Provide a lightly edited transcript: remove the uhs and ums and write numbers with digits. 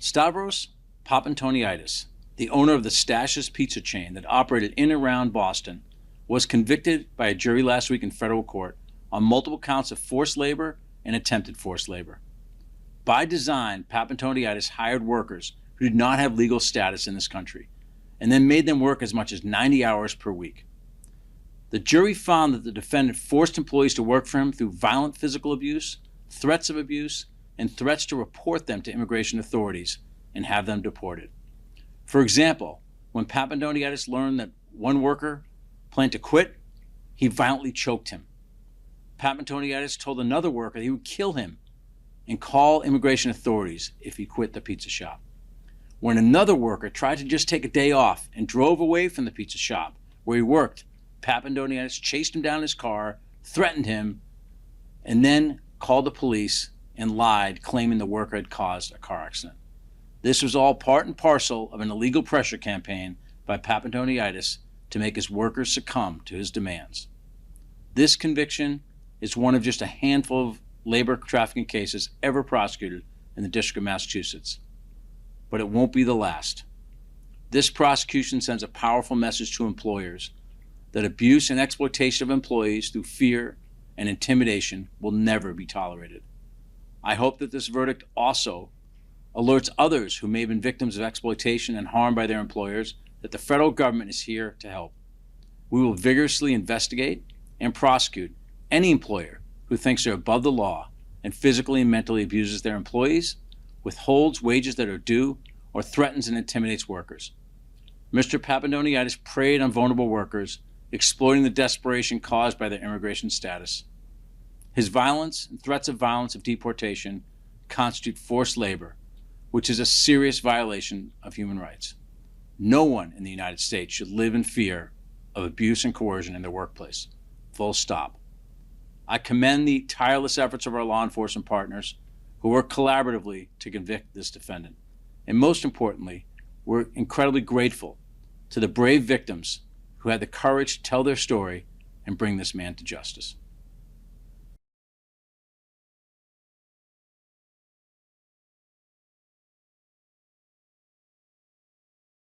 Stavros Papantoniadis, the owner of the Stash's pizza chain that operated in and around Boston, was convicted by a jury last week in federal court on multiple counts of forced labor and attempted forced labor. By design, Papantoniadis hired workers who did not have legal status in this country and then made them work as much as 90 hours per week. The jury found that the defendant forced employees to work for him through violent physical abuse, threats of abuse, and threats to report them to immigration authorities and have them deported. For example, when Papantoniadis learned that one worker planned to quit, he violently choked him. Papantoniadis told another worker that he would kill him and call immigration authorities if he quit the pizza shop. When another worker tried to just take a day off and drove away from the pizza shop where he worked, Papantoniadis chased him down in his car, threatened him, and then called the police and lied, claiming the worker had caused a car accident. This was all part and parcel of an illegal pressure campaign by Papantoniadis to make his workers succumb to his demands. This conviction is one of just a handful of labor trafficking cases ever prosecuted in the District of Massachusetts. But it won't be the last. This prosecution sends a powerful message to employers that abuse and exploitation of employees through fear and intimidation will never be tolerated. I hope that this verdict also alerts others who may have been victims of exploitation and harm by their employers that the federal government is here to help. We will vigorously investigate and prosecute any employer who thinks they're above the law and physically and mentally abuses their employees, withholds wages that are due, or threatens and intimidates workers. Mr. Papantoniadis preyed on vulnerable workers, exploiting the desperation caused by their immigration status. His violence and threats of violence of deportation constitute forced labor, which is a serious violation of human rights. No one in the United States should live in fear of abuse and coercion in their workplace. Full stop. I commend the tireless efforts of our law enforcement partners who work collaboratively to convict this defendant. And most importantly, we're incredibly grateful to the brave victims who had the courage to tell their story and bring this man to justice.